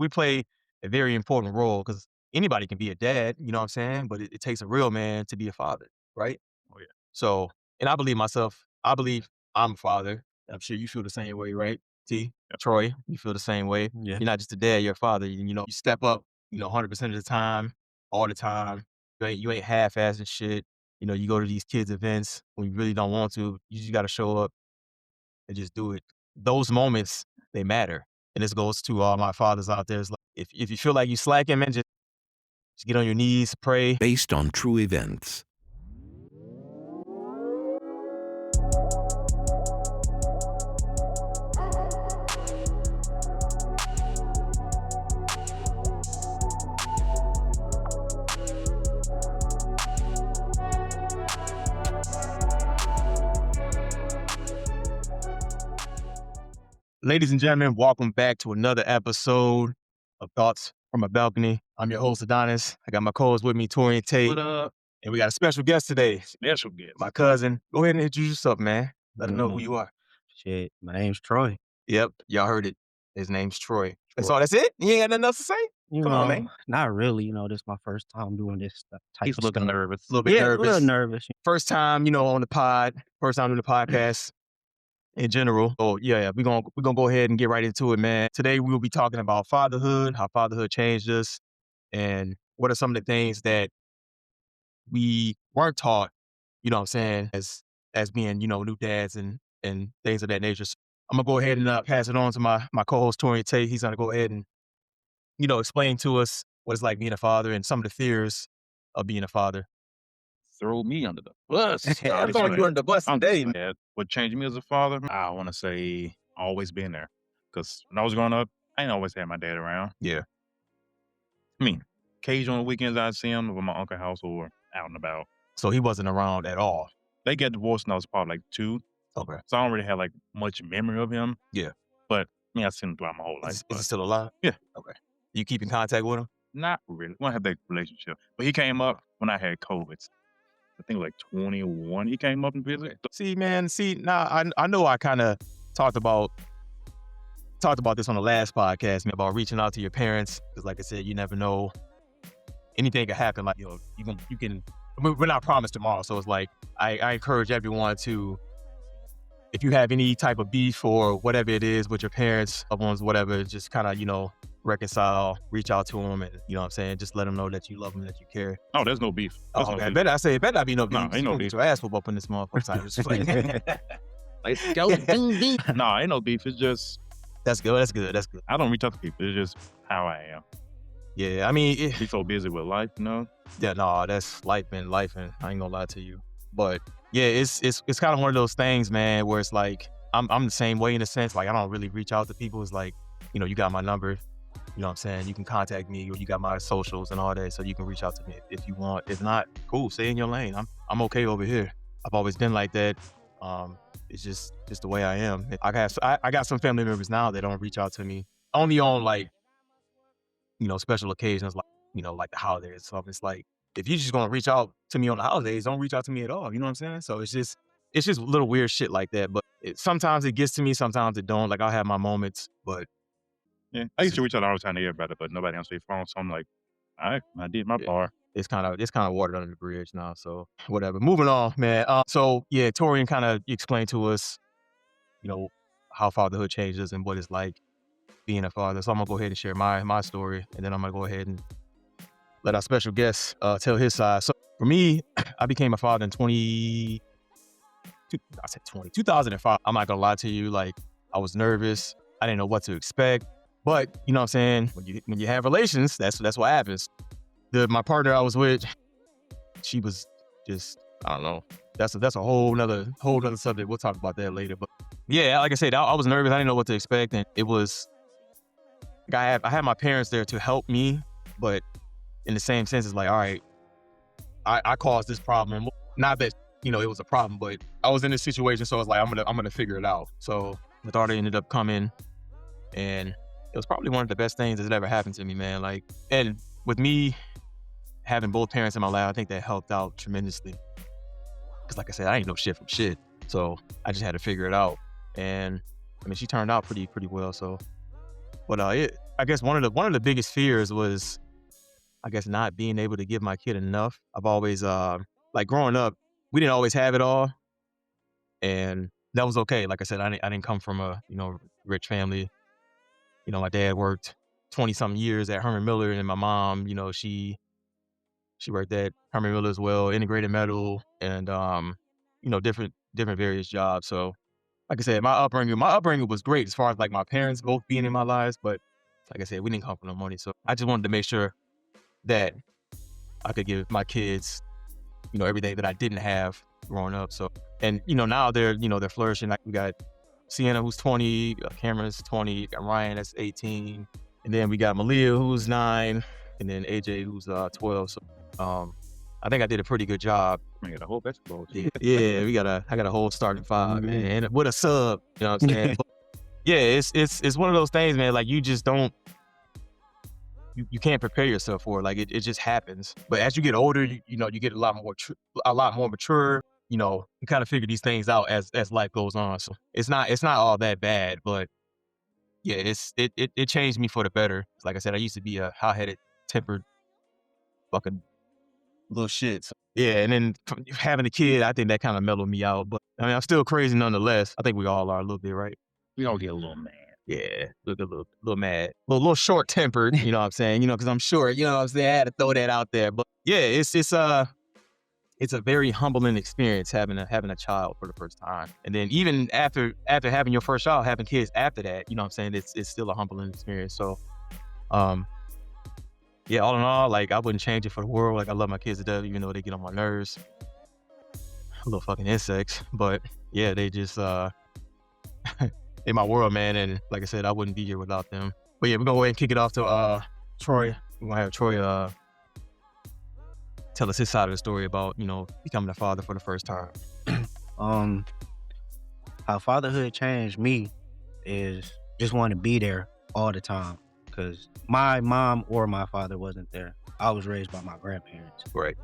we play a very important role because anybody can be a dad, you know what I'm saying? But it takes a real man to be a father, right? Oh yeah. So, and I believe myself, I believe I'm a father. I'm sure you feel the same way, right? T, Yep. Troy, you feel the same way. Yeah. You're not just a dad, you're a father. You step up, 100% of the time, all the time. You ain't half-assing shit. You go to these kids' events when you really don't want to. You just got to show up and just do it. Those moments, they matter. And this goes to all my fathers out there. It's like, if you feel like you slacking, man, just get on your knees, pray. Based on true events. Ladies and gentlemen, welcome back to another episode of Thoughts from a Balcony. I'm your host, Adonis. I got my co-host with me, Tori and Tate. What up? And we got a special guest today, Special guest. my cousin. Go ahead and introduce yourself, man. Let them know who you are. Shit, my name's Troy. Yep, y'all heard it. His name's Troy. And so that's it? You ain't got nothing else to say? Come on, man. Not really. This is my first time doing this type He's of looking stuff. nervous. A little bit Yeah, nervous. a little nervous. First time, on the pod. First time doing the podcast in general. Oh, yeah, we're gonna go ahead and get right into it, man. Today we will be talking about fatherhood, how fatherhood changed us, and what are some of the things that we weren't taught, what I'm saying, as being, new dads and things of that nature. So I'm gonna go ahead and pass it on to my co-host Tori Tate. He's gonna go ahead and, explain to us what it's like being a father and some of the fears of being a father. Throw me under the bus. I'm throwing you under the bus today, man. Dad. What changed me as a father? I want to say always been there. Because when I was growing up, I ain't always had my dad around. Yeah. I mean, occasionally on the weekends I'd see him with my uncle's house or out and about. So he wasn't around at all. They got divorced when I was probably like 2. Okay. So I don't really have like much memory of him. Yeah. But I've seen him throughout my whole life. Is he still alive? Yeah. Okay. You keep in contact with him? Not really. We don't have that relationship. But he came up when I had COVID. I think like 21. He came up and visited. See, man. I know I kind of talked about this on the last podcast, man, about reaching out to your parents. Because like I said, you never know. Anything can happen. Like, you can, we're not promised tomorrow. So it's like, I encourage everyone to, if you have any type of beef or whatever it is with your parents, loved ones, whatever, just kind of, reconcile, reach out to them, and you know what I'm saying, just let them know that you love them, that you care. Oh, there's no beef. There's no Okay, beef. it better not be no beef. No, ain't no You beef. get your ass whooped up in this motherfucker. Just playing. Let's go. No, ain't no beef. It's just That's good. I don't reach out to people. It's just how I am. Yeah, I mean, Be so busy with life, yeah, no, that's life, and I ain't gonna lie to you. But yeah, it's kind of one of those things, man, where it's like I'm the same way in a sense. Like I don't really reach out to people. It's like, you got my number. You know what I'm saying? You can contact me, or you got my socials and all that, so you can reach out to me if you want. If not, cool, stay in your lane. I'm okay over here. I've always been like that. It's just the way I am. I got some family members now that don't reach out to me only on like, special occasions, like the holidays. So it's like, if you're just gonna reach out to me on the holidays, don't reach out to me at all. You know what I'm saying? So it's just little weird shit like that. But sometimes it gets to me, sometimes it don't. Like I'll have my moments, but Yeah, I used to reach out all the time to everybody, but nobody answered their phone. So I'm like, all right, I did my yeah, part. it's kind of watered under the bridge now. So whatever. Moving on, man. So yeah, Torian kind of explained to us, how fatherhood changes and what it's like being a father. So I'm gonna go ahead and share my story, and then I'm gonna go ahead and let our special guest tell his side. So for me, I became a father in 2005. I'm not gonna lie to you, like I was nervous. I didn't know what to expect. But you know what I'm saying? When you have relations, that's what happens. My partner I was with, she was just, I don't know. That's a whole nother subject. We'll talk about that later. But yeah, like I said, I was nervous. I didn't know what to expect, and it was like I had my parents there to help me, but in the same sense, it's like, all right, I caused this problem. Not that it was a problem, but I was in this situation, so I was like, I'm gonna figure it out. So my daughter ended up coming, and it was probably one of the best things that's ever happened to me, man. Like, and with me having both parents in my life, I think that helped out tremendously. Because like I said, I ain't know shit from shit. So I just had to figure it out. And I mean, she turned out pretty well. So, but like I guess one of the biggest fears was, I guess, not being able to give my kid enough. I've always like growing up, we didn't always have it all, and that was okay. Like I said, I didn't come from a rich family. My dad worked 20 something years at Herman Miller, and my mom, she worked at Herman Miller as well, integrated metal, and different various jobs. So like I said, my upbringing was great as far as like my parents both being in my lives, but like I said, we didn't come from no money. So I just wanted to make sure that I could give my kids, everything that I didn't have growing up. So, and now they're flourishing. Like we got Sienna, who's 20, Cameron's 20, got Ryan, that's 18, and then we got Malia, who's 9, and then AJ, who's 12. So I think I did a pretty good job. I got a whole basketball team. Yeah, I got a whole starting 5, man, and with a sub. You know what I'm saying? Yeah, it's one of those things, man. Like you just don't. You can't prepare yourself for it. Like it just happens. But as you get older, you get a lot more mature. You kind of figure these things out as life goes on. So it's not all that bad. But yeah, it changed me for the better. Like I said, I used to be a hot-headed, tempered, fucking little shit. So, yeah, and then having a kid, I think that kind of mellowed me out. But I mean, I'm still crazy nonetheless. I think we all are a little bit, right? We all get a little mad. Yeah, look a little mad, a little short tempered. You know what I'm saying? Because I'm short. You know what I'm saying? I had to throw that out there. But yeah, it's a very humbling experience having a child for the first time, and then even after having your first child, having kids after that. You know what I'm saying? It's still a humbling experience. So, yeah, all in all, like I wouldn't change it for the world. Like I love my kids to death, even though they get on my nerves. Little fucking insects, but yeah, they just in my world, man. And like I said, I wouldn't be here without them. But yeah, we're gonna go ahead and kick it off to Troy. We're gonna have Troy tell us his side of the story about, becoming a father for the first time. How fatherhood changed me is just want to be there all the time, because my mom or my father wasn't there. I was raised by my grandparents. Right.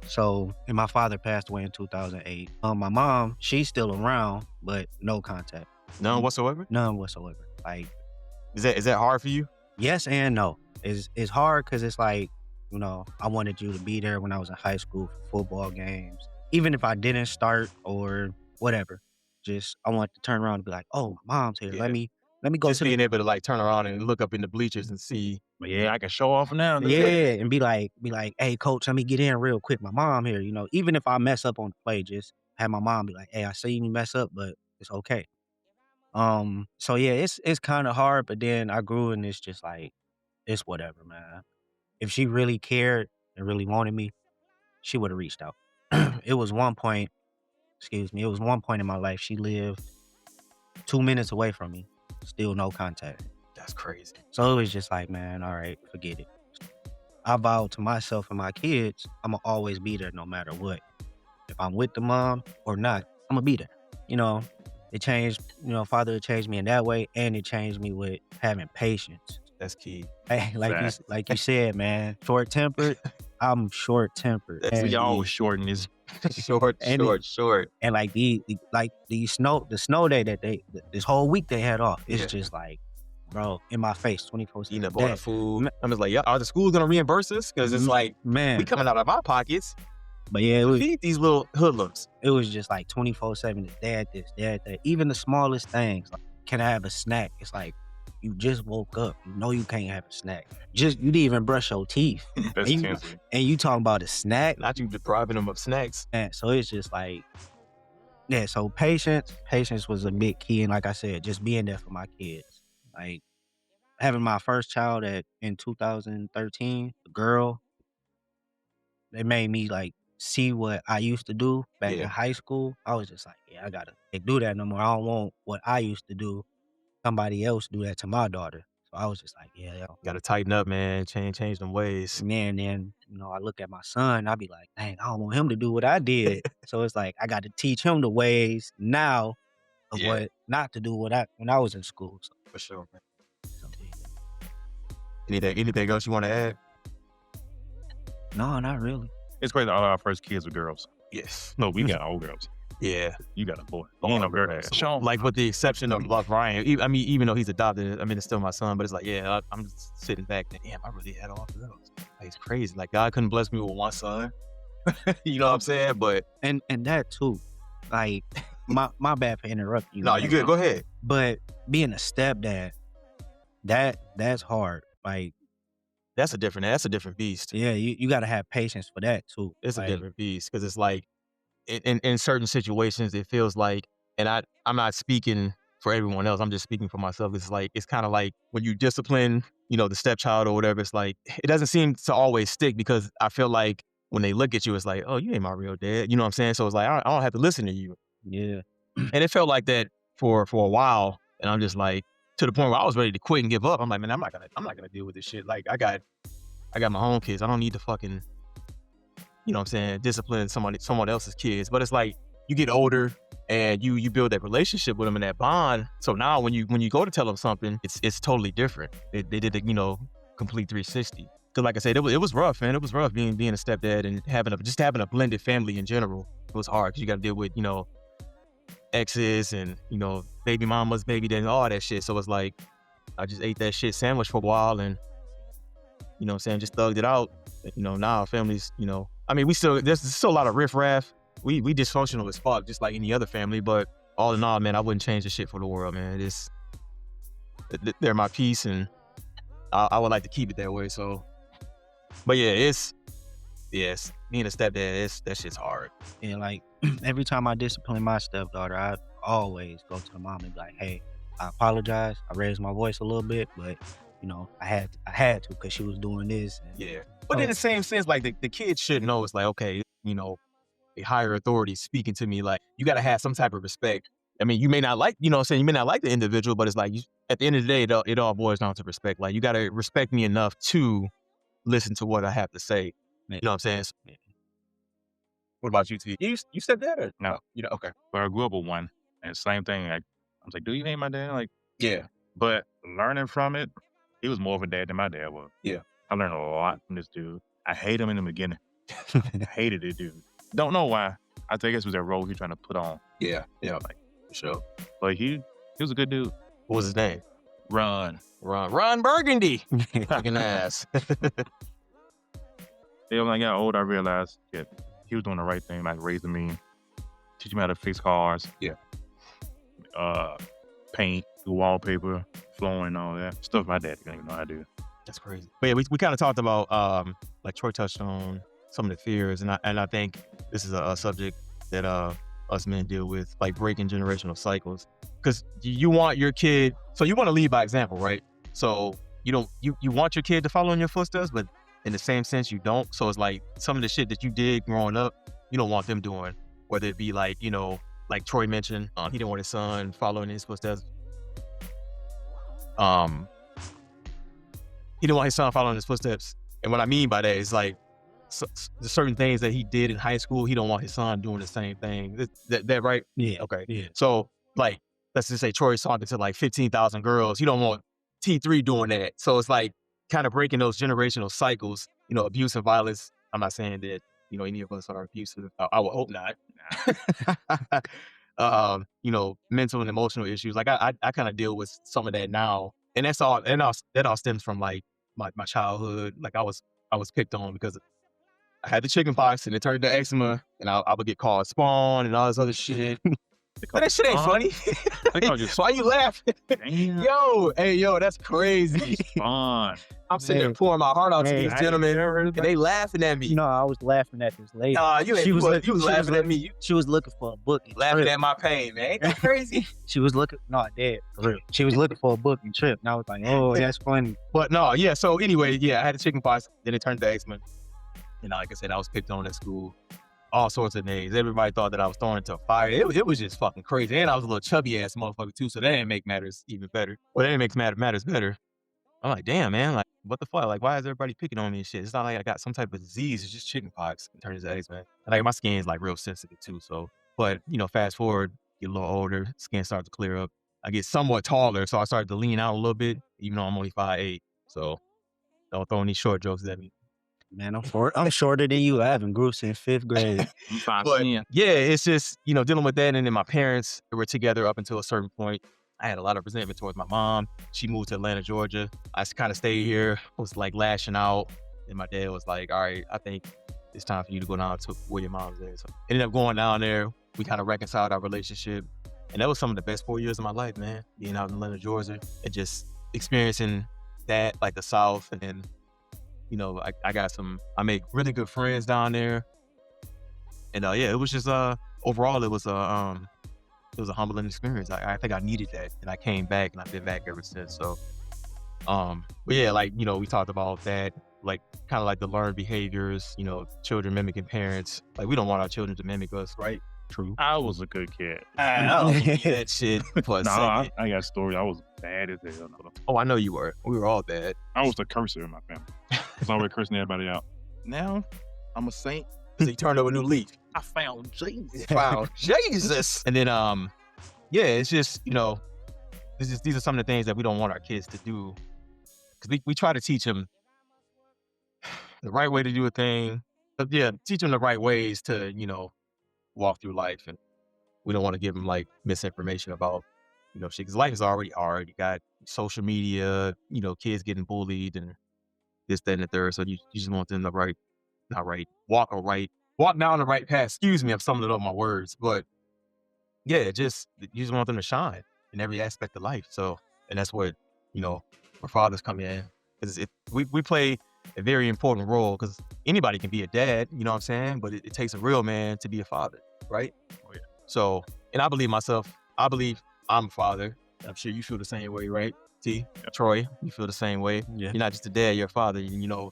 So, and my father passed away in 2008. My mom, she's still around, but no contact. None whatsoever? None whatsoever. Like, is that hard for you? Yes and no. It's hard because it's like, I wanted you to be there when I was in high school for football games. Even if I didn't start or whatever, just I want to turn around and be like, oh, my mom's here. Yeah. Let me go just to being able to like turn around and look up in the bleachers and see. But yeah, I can show off now. Yeah, and be like, hey, coach, let me get in real quick. My mom here, even if I mess up on the play, just have my mom be like, hey, I see you mess up, but it's okay. So yeah, it's kind of hard, but then I grew and it's just like, it's whatever, man. If she really cared and really wanted me, she would have reached out. It was one point in my life she lived 2 minutes away from me, still no contact. That's crazy. So it was just like, man, all right, forget it. I vowed to myself and my kids, I'm gonna always be there no matter what. If I'm with the mom or not, I'm gonna be there. It changed, fatherhood changed me in that way, and it changed me with having patience. That's key. Hey, like you said, man, short-tempered. I'm short-tempered. That's y'all was short in this. short. And like the snow day that this whole week they had off, it's just like, bro, in my face, 24/7. Eating up all the food. I'm just like, yeah, are the schools gonna reimburse us? Because it's like, man, we coming out of our pockets. But yeah, feed these little hoodlums. It was just like 24/7. Dad this, dad that. Even the smallest things. Like, can I have a snack? It's like, you just woke up. You can't have a snack. You didn't even brush your teeth. and you talking about a snack? Not you depriving them of snacks. And so it's just like, yeah. So patience was a big key, and like I said, just being there for my kids. Like having my first child in 2013, a girl. It made me like see what I used to do back in high school. I was just like, yeah, I gotta do that no more. I don't want what I used to do, somebody else do that to my daughter. So I was just like, yeah. Gotta tighten up, man. Change them ways. Man, then, I look at my son, I be like, dang, I don't want him to do what I did. So it's like, I got to teach him the ways now of what not to do when I was in school. So. For sure, man. So, anything else you want to add? No, not really. It's crazy. All our first kids were girls. Yes. No, we got all girls. Yeah. You got a boy. You ain't no girl dad. Show him. Like with the exception of Love Ryan, I mean, even though he's adopted, I mean, it's still my son, but it's like, yeah, I'm just sitting back thinking, damn, I really had all girls. Like, it's crazy. Like, God couldn't bless me with one son. You know what I'm saying? But And that too, like my bad for interrupting you. no, you good. Go ahead. But being a stepdad, that's hard. Like, That's a different beast. yeah, you got to have patience for that too. It's like, a different beast because it's like in certain situations, it feels like, and I'm not speaking for everyone else. I'm just speaking for myself. It's kind of like when you discipline, the stepchild or whatever. It's like it doesn't seem to always stick because I feel like when they look at you, it's like, oh, you ain't my real dad. You know what I'm saying? So it's like I don't have to listen to you. Yeah. And it felt like that for a while, and I'm just like to the point where I was ready to quit and give up. I'm like, man, I'm not gonna deal with this shit. Like I got my own kids. I don't need to fucking, you know what I'm saying, discipline someone else's kids. But it's like you get older and you build that relationship with them and that bond. So now when you go to tell them something, it's totally different. They did a complete 360. Cause like I said, it was rough, man. It was rough being a stepdad and having a blended family in general. It was hard because you got to deal with exes and baby mamas, baby daddies, all that shit. So it's like I just ate that shit sandwich for a while and what I'm saying, just thugged it out. Now our families, I mean, there's still a lot of riffraff. We dysfunctional as fuck, just like any other family. But all in all, man, I wouldn't change the shit for the world, man. They're my piece, and I would like to keep it that way. So, but yeah, being a stepdad, that shit's hard. And like every time I discipline my stepdaughter, I always go to the mom and be like, hey, I apologize. I raised my voice a little bit, but I had to because she was doing this. And, yeah. But in the same sense, like the kids should know it's like, okay, a higher authority speaking to me, like you got to have some type of respect. I mean, you may not like, you may not like the individual, but it's like at the end of the day, it all boils down to respect. Like you got to respect me enough to listen to what I have to say. You know what I'm saying? So, what about you, T? You said that or No. Okay. But I grew up with one. And same thing. I was like, do you hate my dad? Like, Yeah. but learning from it, he was more of a dad than my dad was. Yeah. I learned a lot from this dude. I hate him in the beginning. I hated it, dude. Don't know why. I think it was that role he trying to put on. Yeah. Yeah. Like, for sure. But he was a good dude. What was his name? Ron Burgundy. Fucking ass. When I got old, I realized that he was doing the right thing, like raising me, teaching me how to fix cars. Yeah. Paint, do wallpaper, flooring, all that stuff my dad didn't even know how to do. That's crazy. But yeah, we kind of talked about like Troy touched on some of the fears, and I think this is a subject that us men deal with, like breaking generational cycles. Because you want your kid, so you want to lead by example, right? So you want your kid to follow in your footsteps, but in the same sense you don't. So it's like some of the shit that you did growing up, you don't want them doing. Whether it be like like Troy mentioned, he didn't want his son following in his footsteps. He didn't want his son following his footsteps. And what I mean by that is like the certain things that he did in high school, he don't want his son doing the same thing. That right? Yeah. Okay. Yeah. So like, let's just say Troy's talking to like 15,000 girls. You don't want T3 doing that. So it's like kind of breaking those generational cycles, abuse and violence. I'm not saying that, any of us are abusive. I would hope not. Mental and emotional issues. Like I kind of deal with some of that now. And that all stems from like my childhood. Like I was picked on because I had the chicken pox and it turned to eczema, and I would get called spawn and all this other shit. But that shit ain't funny. Why you laughing? Yo, that's crazy. Spawn. I'm sitting there pouring my heart out to these gentlemen, and they laughing at me. I was laughing at this lady. You was laughing at me. She was looking for a book. Laughing at my pain, man. Ain't that crazy? She was looking, dead, for real. She was looking for a book and trip, and I was like, oh, that's funny. But no, yeah, so anyway, I had the chicken pox, then it turned to eczema. And like I said, I was picked on at school. All sorts of names. Everybody thought that I was thrown into a fire. It was just fucking crazy. And I was a little chubby ass motherfucker too, so that didn't make matters even better. Well, that didn't make matters better. I'm like, damn, man, like, what the fuck? Like, why is everybody picking on me and shit? It's not like I got some type of disease. It's just chicken pox. It turns into eczema. And like, my skin's like real sensitive too. So, but fast forward, get a little older, skin starts to clear up. I get somewhat taller, so I started to lean out a little bit, even though I'm only 5'8". So don't throw any short jokes at me. Man, I'm shorter than you. I haven't grew since 5th grade. I'm 5'10". But yeah, it's just, dealing with that. And then my parents were together up until a certain point. I had a lot of resentment towards my mom. She moved to Atlanta, Georgia. I kind of stayed here, was like lashing out. And my dad was like, all right, I think it's time for you to go down to where your mom's at. So ended up going down there. We kind of reconciled our relationship. And that was some of the best 4 years of my life, man. Being out in Atlanta, Georgia, and just experiencing that, like the South. And then, I made really good friends down there. And yeah, it was just overall it was a humbling experience. I think I needed that, and I came back, and I've been back ever since. So, but yeah, we talked about that, like kind of like the learned behaviors, children mimicking parents. Like we don't want our children to mimic us, right? True. I was a good kid. I don't believe that shit for a second. I got a story. I was bad as hell. Oh, I know you were. We were all bad. I was the cursor in my family. I was always cursing everybody out. Now, I'm a saint. So you turned over a new leaf. I found Jesus. Wow, Jesus. And then, yeah, it's just, these are some of the things that we don't want our kids to do. Because we try to teach them the right way to do a thing. But yeah, teach them the right ways to, walk through life. And we don't want to give them like misinformation about, shit. Because life is already hard. You got social media, kids getting bullied and this, that, and the third. So you just want them to walk down the right path. Excuse me, I'm stumbling over my words. But yeah, you just want them to shine in every aspect of life. So, and that's what, where fathers come in. Because we play a very important role, because anybody can be a dad, you know what I'm saying? But it takes a real man to be a father, right? Oh, yeah. So, and I believe I'm a father. I'm sure you feel the same way, right? T? Yep. Troy, you feel the same way. Yeah. You're not just a dad, you're a father. You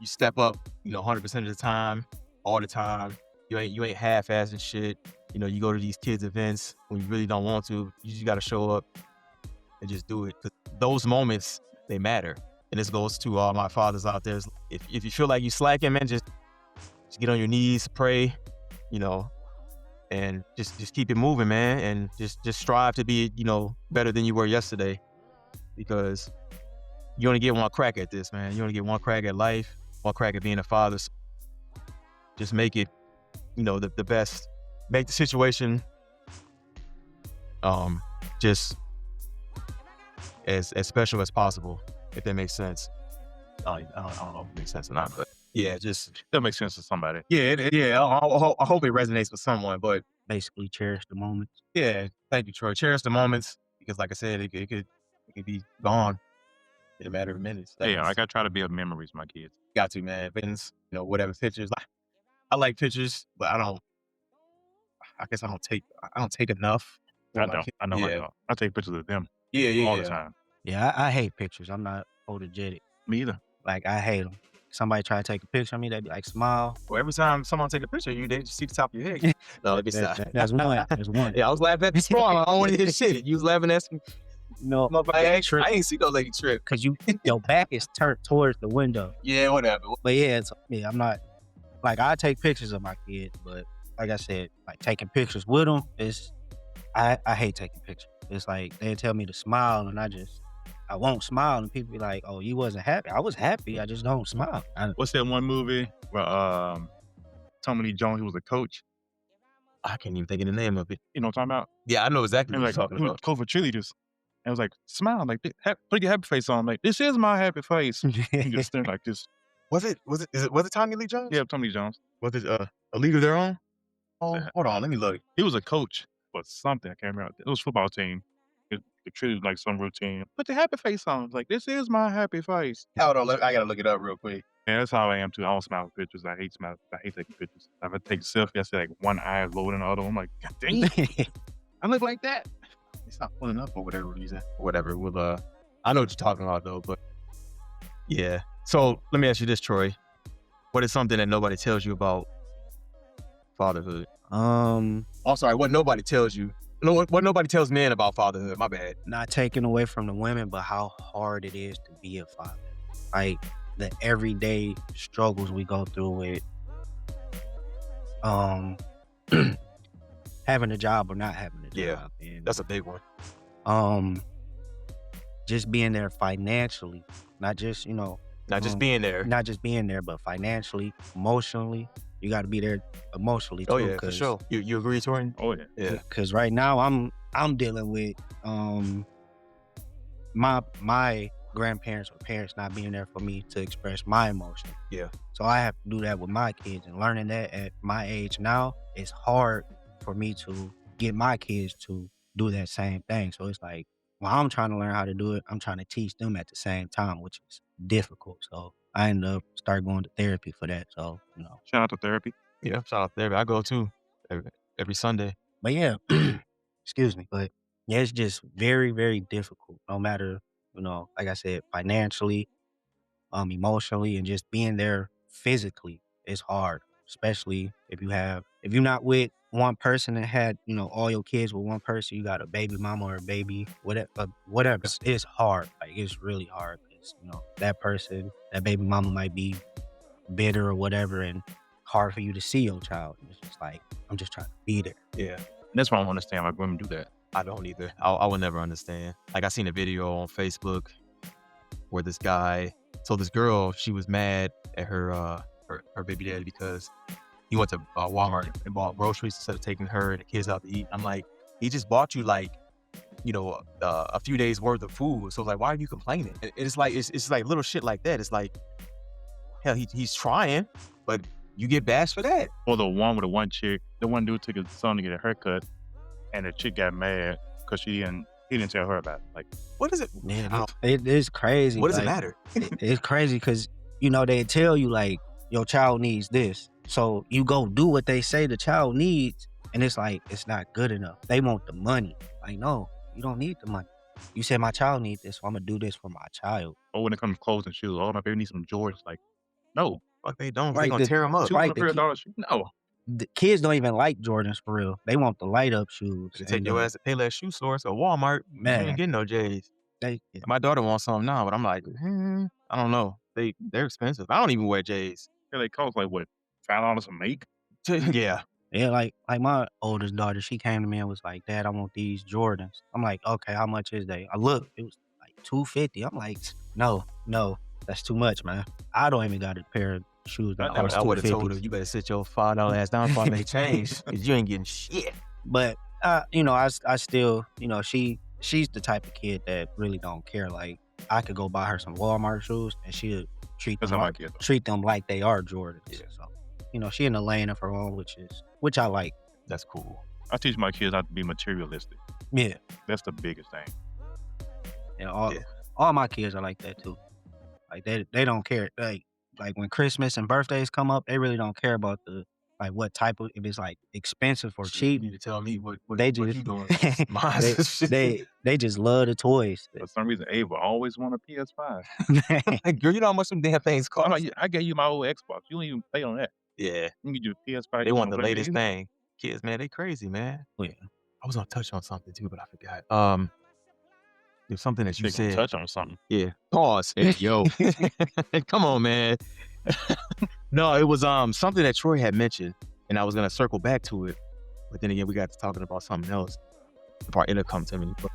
step up, 100% of the time, all the time. You ain't half-assing shit. You go to these kids' events when you really don't want to. You just got to show up and just do it. 'Cause those moments, they matter. And this goes to all my fathers out there. If you feel like you slacking, man, just get on your knees, pray, and just keep it moving, man. And just strive to be, better than you were yesterday. Because you only get one crack at this, man. You only get one crack at life, one crack at being a father. So just make it, the best. Make the situation just as special as possible, if that makes sense. I don't know if it makes sense or not, but yeah, just That makes sense to somebody. yeah. I hope it resonates with someone, but Basically, cherish the moments. yeah, thank you, Troy. Cherish the moments, because like I said, it could be gone in a matter of minutes. Yeah, I gotta try to build memories with my kids. Got to, man. Pictures, whatever pictures. I like pictures, but I guess I don't take enough. I know I Yeah. don't. I take pictures of them Yeah. all the time. Yeah, I hate pictures. I'm not photogenic. Me either. Like, I hate them. Somebody try to take a picture of me, they be like, smile. Well, every time someone take a picture of you, they just see the top of your head. No, let me stop. That's one. There's one. Yeah, I was laughing at the straw. I don't want to hear shit. You was laughing at some No, motherfucker. I ain't see no lady trip. because your back is turned towards the window. Yeah, whatever. But yeah, I'm not, like, I take pictures of my kids, but like I said, like taking pictures with them I hate taking pictures. It's like they tell me to smile, and I won't smile, and people be like, "Oh, you wasn't happy." I was happy. I just don't smile. What's that one movie where Tommy Lee Jones, he was a coach? I can't even think of the name of it. You know what I'm talking about? Yeah, I know exactly And what like, you're talking he was about. coach for cheerleaders. And it was like, smile, like, put your happy face on. Like, this is my happy face. He just staring like this. Was it Tommy Lee Jones? Yeah, Tommy Lee Jones. Was it A League of Their Own? Oh, hold on, let me look. He was a coach for something. I can't remember. It was a football team. It treated like some routine. Put the happy face on. Like, this is my happy face. Hold on, I gotta look it up real quick. Yeah, that's how I am too. I don't smile with pictures. I hate taking pictures. If I take a selfie, I see like one eye is lower than the other. I'm like, God dang, I look like that. It's not pulling up for whatever reason. Whatever. Well, I know what you're talking about though, but yeah. So let me ask you this, Troy. What is something that nobody tells you about fatherhood? Oh, sorry. What nobody tells you? No, what nobody tells men about fatherhood? My bad. Not taking away from the women, but how hard it is to be a father. Like the everyday struggles we go through with having a job or not having a job. Yeah, And that's a big one. just being there financially, not just, Not just being there. Not just being there, but financially, emotionally. You got to be there emotionally too. Oh yeah, for sure. You agree, Torian? Oh yeah. Yeah. Because right now I'm dealing with my grandparents or parents not being there for me to express my emotion. Yeah. So I have to do that with my kids, and learning that at my age now, it's hard for me to get my kids to do that same thing. So it's like, while I'm trying to learn how to do it, I'm trying to teach them at the same time, which is difficult. So I end up start going to therapy for that. So, Shout out to therapy. Yeah, shout out there. I go too every Sunday. but yeah, excuse me. But yeah, it's just very, very difficult. No matter, like I said, financially, emotionally, and just being there physically is hard. Especially if you're not with one person and had, all your kids with one person, you got a baby mama or a baby, whatever. It's hard. Like, it's really hard. 'Cause, that baby mama might be bitter or whatever, and hard for you to see your child. It's just like, I'm just trying to be there. Yeah. That's why I don't understand why women do that. I don't either. I will never understand. Like, I seen a video on Facebook where this girl, she was mad at her baby daddy because he went to Walmart and bought groceries instead of taking her and the kids out to eat. I'm like, he just bought you like, a few days worth of food. So like, why are you complaining? It's like little shit like that. It's like, hell, he's trying, but you get bashed for that. Or the one with the one chick, the one dude took his son to get a haircut, and the chick got mad because he didn't tell her about it. Like, what is it? Yeah, it is crazy. What does it matter? It's crazy because, they tell you like, your child needs this. So you go do what they say the child needs, and it's like, it's not good enough. They want the money. Like, no, you don't need the money. You said my child needs this, so I'm going to do this for my child. or when it comes to clothes and shoes, oh, my baby needs some Jordans. Like, no. Fuck, they don't. Right, They gonna tear them up. Right, $200 shoes? No. The kids don't even like Jordans for real. They want the light up shoes. They take your ass to Payless shoe stores or Walmart. Man, you ain't getting no J's. My daughter wants some now, but I'm like, I don't know. They're expensive. I don't even wear J's. Yeah, they cost like what, $5 a make? Yeah. Yeah, like my oldest daughter, she came to me and was like, "Dad, I want these Jordans." I'm like, "Okay, how much is they?" I looked, it was like $250. I'm like, no, that's too much, man. I don't even got a pair of shoes that cost I would have $250. told her, you better sit your $5 ass down before I make change, because you ain't getting shit. But I still, she's the type of kid that really don't care. Like, I could go buy her some Walmart shoes and she'll treat them like they are Jordans. Yeah. So, she in the lane of her own, which I like. That's cool. I teach my kids not to be materialistic. Yeah. That's the biggest thing. And all my kids are like that too. Like, they don't care. Like when Christmas and birthdays come up, they really don't care about what type of, if it's like expensive or cheap. You need to tell me what they you just doing. they just love the toys. For some reason, Ava always want a PS5. Like, girl, you know how much some damn things cost? I gave you my old Xbox. You don't even play on that. Yeah. You get your PS5. They want the latest thing. Kids, man, they crazy, man. Oh, yeah. I was gonna touch on something too, but I forgot. There's something that you said. Touch on something. Yeah. Pause. Hey, yo. Come on, man. No, it was something that Troy had mentioned, and I was gonna circle back to it, but then again we got to talking about something else. The part it'll come to me. But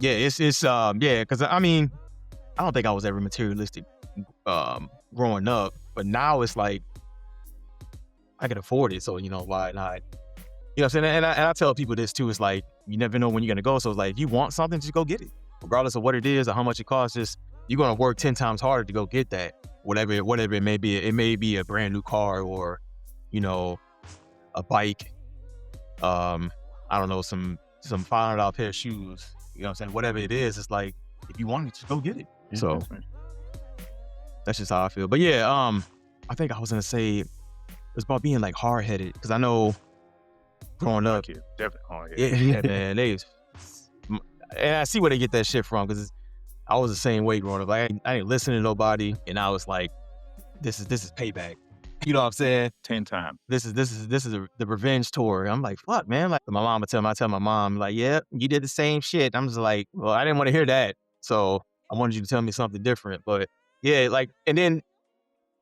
yeah, it's because I mean, I don't think I was ever materialistic growing up, but now it's like I can afford it, so why not? You know what I'm saying? And I tell people this too. It's like, you never know when you're gonna go. So it's like, if you want something, just go get it, regardless of what it is or how much it costs. Just, you're gonna work 10 times harder to go get that, whatever it may be. It may be a brand new car or, a bike. I don't know, some $500 pair of shoes. You know what I'm saying? Whatever it is, it's like, if you want it, just go get it. Yeah, so that's just how I feel. But yeah, I think I was gonna say it's about being like hard headed, because I know growing up, definitely hard headed. yeah, man, and I see where they get that shit from, because I was the same way growing up. Like, I didn't listen to nobody, and I was like, this is payback. You know what I'm saying? 10 times. This is the revenge tour. I'm like, fuck, man. Like, my mom would tell me, I tell my mom, like, yeah, you did the same shit. I'm just like, well, I didn't want to hear that, so I wanted you to tell me something different. But yeah, like, and then,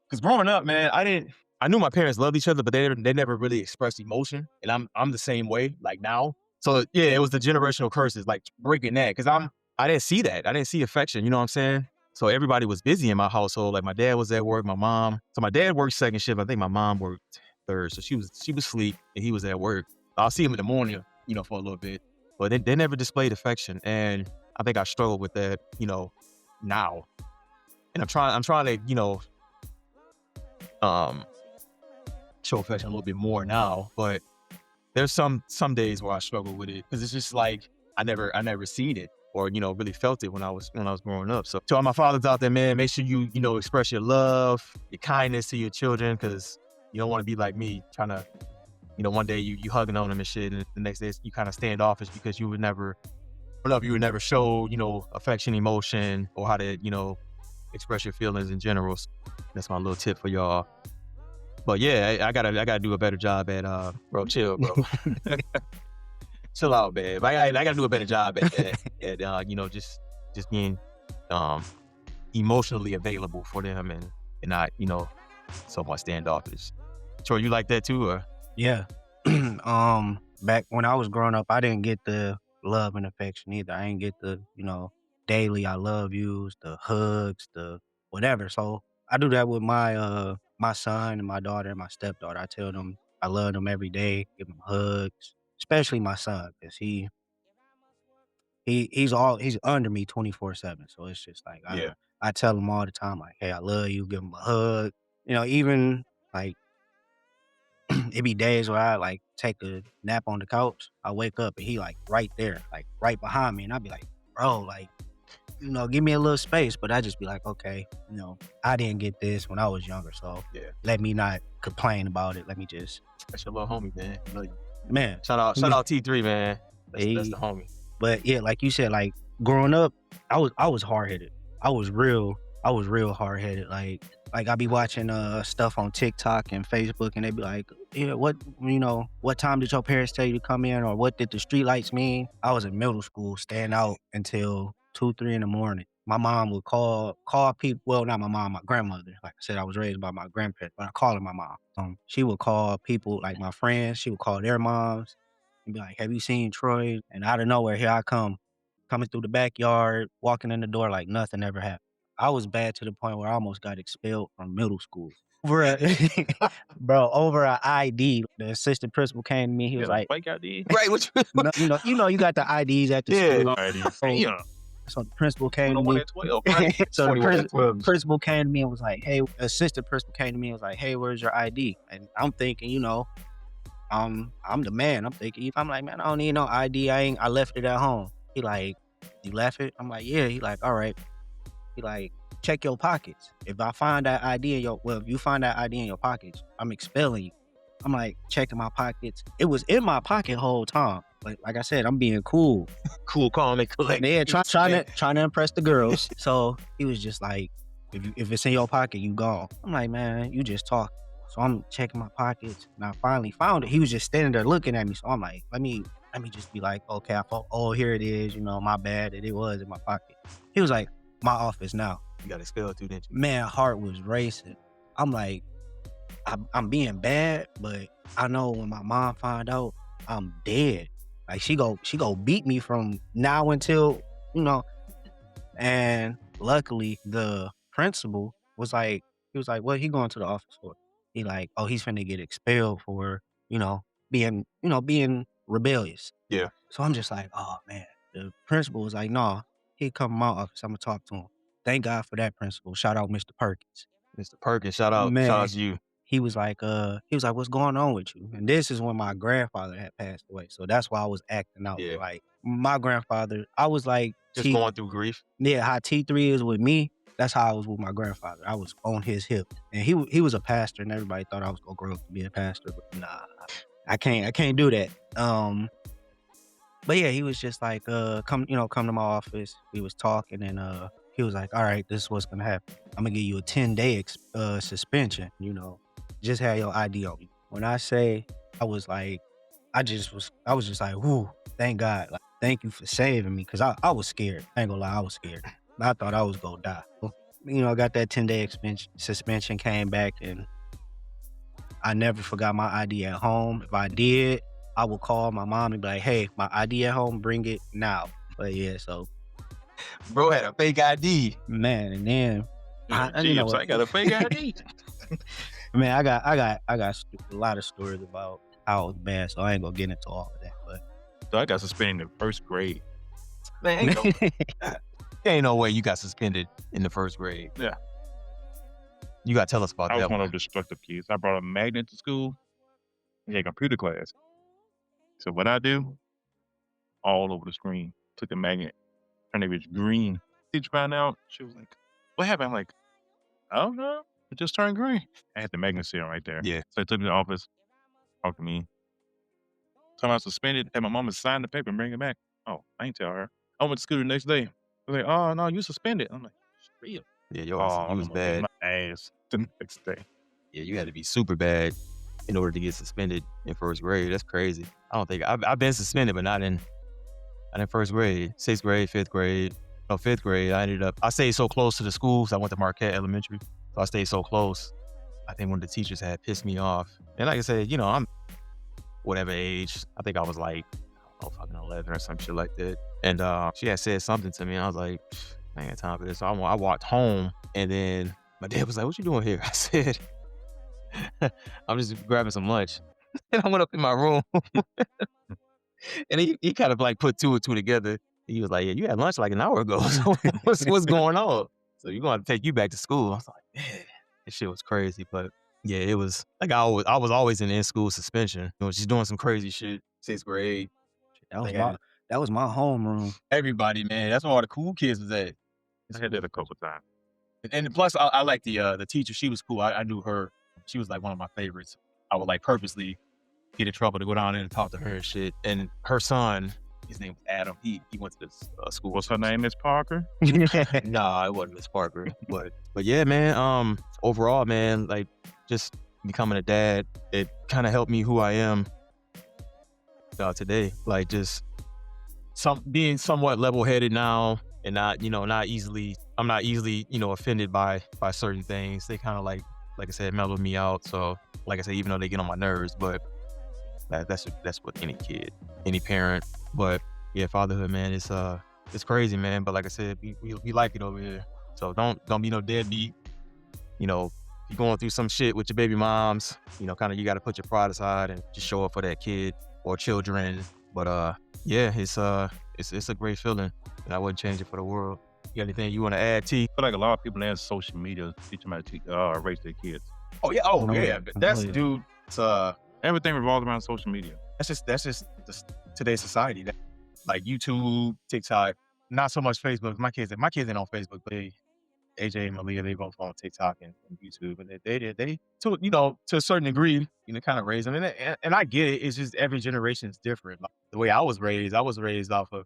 because growing up, man, I knew my parents loved each other, but they never really expressed emotion, and I'm the same way, like, now. So yeah, it was the generational curses, like, breaking that, because I didn't see that. I didn't see affection. You know what I'm saying? So everybody was busy in my household. Like my dad was at work, my mom. So my dad worked second shift. I think my mom worked third. So she was asleep and he was at work. I'll see him in the morning, for a little bit. But they never displayed affection. And I think I struggle with that, now. And I'm trying to, show affection a little bit more now. But there's some days where I struggle with it because it's just like I never seen it or really felt it when I was growing up. So to all my fathers out there, man, make sure you express your love, your kindness to your children, because you don't want to be like me trying to one day you hugging on them and shit, and the next day you kind of standoffish because you would never show affection, emotion, or how to express your feelings in general. So that's my little tip for y'all. But yeah, I gotta do a better job at bro, chill, bro. Chill out, man. I gotta do a better job at just being emotionally available for them and not so much standoffish. Troy, you like that too, or? Yeah. Back when I was growing up, I didn't get the love and affection either. I didn't get the daily I love yous, the hugs, the whatever. So I do that with my my son and my daughter and my stepdaughter. I tell them I love them every day, give them hugs, especially my son, because he's under me 24/7. So it's just like Yeah. I tell him all the time, like, hey, I love you, give him a hug. Even like it be days where I like take a nap on the couch. I wake up and he like right there, like right behind me, and I'd be like, bro, like, give me a little space. But I just be like, okay, I didn't get this when I was younger, so Yeah. let me not complain about it. Let me just, That's your little homie, man. man. Shout out T3, man. That's the homie. But yeah, like you said, like growing up, I was hard headed. I was real hard headed. Like I be watching stuff on TikTok and Facebook, and they be like, yeah, what time did your parents tell you to come in, or what did the street lights mean? I was in middle school, staying out until 2-3 in the morning. My mom would call people. Well, not my mom, my grandmother. Like I said, I was raised by my grandparents, but I call her my mom. She would call people like my friends. She would call their moms and be like, have you seen Troy? And out of nowhere, here I come, coming through the backyard, walking in the door like nothing ever happened. I was bad to the point where I almost got expelled from middle school. Over a ID. The assistant principal came to me. He was like, fake ID? Right, you got the IDs at the school. Yeah. So the principal came to One me. at 12, right? So the 21 at 12. principal came to me and was like, hey, assistant principal came to me and was like, hey, where's your ID? And I'm thinking, I'm the man. I'm thinking, I'm like, man, I don't need no ID. I left it at home. He like, you left it? I'm like, yeah. He like, all right. He like, check your pockets. If you find that ID in your pockets, I'm expelling you. I'm like, checking my pockets. It was in my pocket whole time. But like I said, I'm being cool. Cool, calm, and collect. Yeah, trying to impress the girls. So he was just like, if it's in your pocket, you gone. I'm like, man, you just talk. So I'm checking my pockets, and I finally found it. He was just standing there looking at me. So I'm like, let me just be like, okay, I thought, oh, here it is. My bad that it was in my pocket. He was like, my office now. You got expelled too, didn't you? Man, heart was racing. I'm like, I'm being bad, but I know when my mom find out, I'm dead. Like she go beat me from now until, and luckily the principal was like, what he going to the office for? He like, oh, he's finna get expelled for, being rebellious. Yeah. So I'm just like, oh man. The principal was like, no, he'd come to my office. I'm gonna talk to him. Thank God for that principal. Shout out Mr. Perkins. Mr. Perkins, shout out to you. He was like, what's going on with you? And this is when my grandfather had passed away. So that's why I was acting out. Yeah. Like my grandfather, I was like, Just going through grief. Yeah, how T3 is with me, that's how I was with my grandfather. I was on his hip. And he was a pastor, and everybody thought I was gonna grow up to be a pastor, but nah, I can't do that. But yeah, he was just like, come to my office. We was talking, and he was like, all right, this is what's gonna happen. I'm gonna give you a 10-day suspension. Just have your ID on you. When I say, I was just like, whoo, thank God. Like, thank you for saving me, because I was scared. I ain't gonna lie, I was scared. I thought I was gonna die. I got that 10-day suspension, came back, and I never forgot my ID at home. If I did, I would call my mom and be like, hey, my ID at home, bring it now. But yeah, so Bro had a fake ID. Man, and then you know Jibs, I what? got a fake ID. Man, I got a lot of stories about how it was bad, so I ain't gonna get into all of that. But So I got suspended in the first grade. Man, ain't no way you got suspended in the first grade. Yeah. You gotta tell us about I was that one one. of those destructive kids. I brought a magnet to school. We had computer class. So what I do, all over the screen, took the magnet, turned it green. Teacher found out. She was like, "What happened?" I'm like, "I don't know. It just turned green." I had the magnet sitting right there. Yeah. So I took me to the office, talked to me. Time I was suspended, had my mama sign the paper and bring it back. Oh, I ain't tell her. I went to school the next day. I was like, "Oh no, you suspended." I'm like, "Real?" Yeah, You was bad. My ass the next day. Yeah, you had to be super bad in order to get suspended in first grade. That's crazy. I don't think I've been suspended, but not in first grade. 6th grade, 5th grade. No, 5th grade. I stayed so close to the schools. I went to Marquette Elementary, so I stayed so close. I think one of the teachers had pissed me off. And like I said, you know, I'm whatever age. I think I was like, I don't know, fucking 11 or some shit like that. And she had said something to me. And I was like, I ain't got time for this. So I walked home, and then my dad was like, "What you doing here?" I said, "I'm just grabbing some lunch." And I went up in my room, and he kind of like put two and two together. He was like, "Yeah, you had lunch like an hour ago. So what's going on? So you're gonna have to take you back to school." I was like, "Man, this shit was crazy." But yeah, it was like I was always in school suspension. You know, just doing some crazy shit. 6th grade. that was my homeroom. Everybody, man. That's where all the cool kids was at. I had that a couple times. And plus, I like the teacher. She was cool. I knew her. She was like one of my favorites. I would like purposely get in trouble to go down there and talk to her and shit. And her son, his name was Adam. He went to this school. What's her name, Miss Parker? Nah, it wasn't Miss Parker. but yeah, man. Overall, man, like just becoming a dad, it kind of helped me who I am today. Like just being somewhat level-headed now, and not easily. I'm not easily offended by certain things. They kind of like I said, mellow me out. So like I said, even though they get on my nerves, but that's what any kid, any parent. But yeah, fatherhood, man, it's crazy, man. But like I said, we like it over here. So don't be no deadbeat. You know, if you're going through some shit with your baby moms, kind of you got to put your pride aside and just show up for that kid or children. But yeah, it's a great feeling, and I wouldn't change it for the world. You got anything you want to add, T? I feel like a lot of people in social media teach them how to raise their kids. Oh yeah, that's yeah. dude. It's Everything revolves around social media. that's just today's society. Like YouTube, TikTok, not so much Facebook. My kids ain't on Facebook, but AJ and Malia, they both on TikTok and YouTube, and they to a certain degree, kind of raise them. And I get it. It's just every generation is different. Like, the way I was raised off of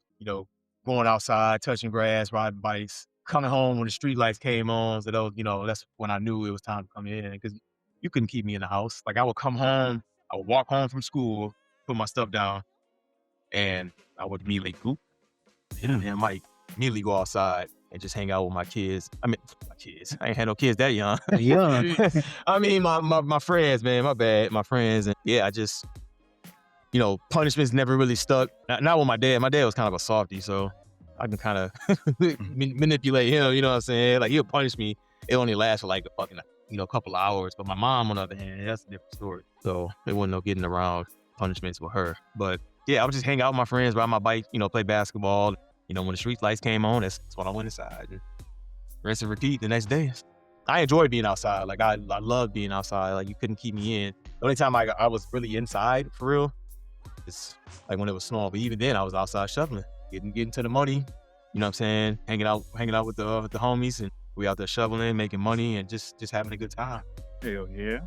going outside, touching grass, riding bikes, coming home when the street lights came on. So that's when I knew it was time to come in, because you couldn't keep me in the house. Like I would come home, I would walk home from school, put my stuff down, and I would immediately poop. And I might immediately go outside and just hang out with my kids. I mean, my kids. I ain't had no kids that young. Young. I mean, my friends, man. My bad. My friends. And yeah, I just, punishments never really stuck. Not with my dad. My dad was kind of a softie, so I can kind of manipulate him. You know what I'm saying? Like, he'll punish me. It only lasts for like a fucking, couple of hours. But my mom, on the other hand, that's a different story. So there wasn't no getting around punishments with her. But yeah, I would just hang out with my friends, ride my bike, play basketball. When the street lights came on, that's when I went inside. And rinse and repeat the next day. I enjoy being outside. Like I love being outside. Like you couldn't keep me in. The only time I was really inside for real is like when it was snowing. But even then, I was outside shoveling, getting to the money. You know what I'm saying? Hanging out with the homies, and we out there shoveling, making money, and just having a good time. Hell yeah.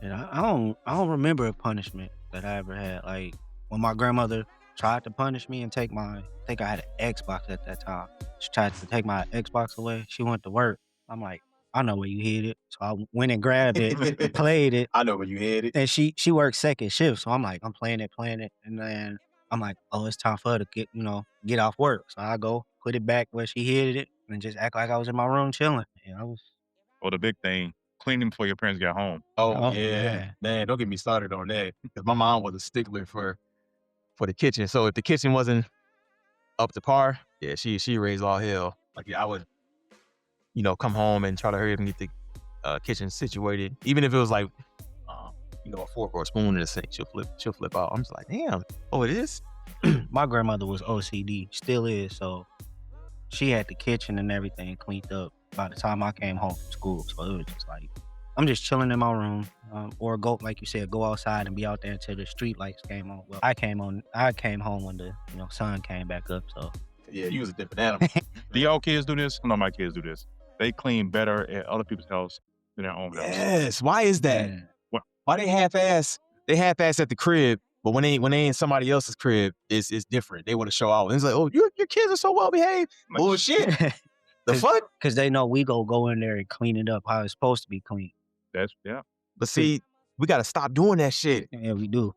Shit, I don't remember a punishment that I ever had. Like when my grandmother tried to punish me and I think I had an Xbox at that time. She tried to take my Xbox away. She went to work. I'm like, I know where you hid it. So I went and grabbed it, played it. I know where you hid it. And she worked second shift. So I'm like, I'm playing it. And then I'm like, oh, it's time for her to get off work. So I go put it back where she hid it and just act like I was in my room chilling. And I was. Or the big thing, cleaning before your parents got home. Oh yeah. Man, don't get me started on that. Because my mom was a stickler for the kitchen. So if the kitchen wasn't up to par, yeah, she raised all hell. Like I would, come home and try to hurry up and get the kitchen situated, even if it was like, a fork or a spoon in the sink. She'll flip out. I'm just like, damn. Oh, it is. My grandmother was OCD, still is. So she had the kitchen and everything cleaned up by the time I came home from school. So it was just like, I'm just chilling in my room, or go, like you said, go outside and be out there until the street lights came on. Well, I came home when the sun came back up. So Yeah, you was a different animal. Do y'all kids do this? No, my kids do this. They clean better at other people's house than their own house. Yes. Why is that? yeah. Why they half-ass? They half-ass at the crib, but when they in somebody else's crib, it's different. They want to show out. And it's like, oh, your kids are so well behaved. Bullshit. The fuck? Because they know we go in there and clean it up how it's supposed to be clean. But see, we got to stop doing that shit. Yeah, we do.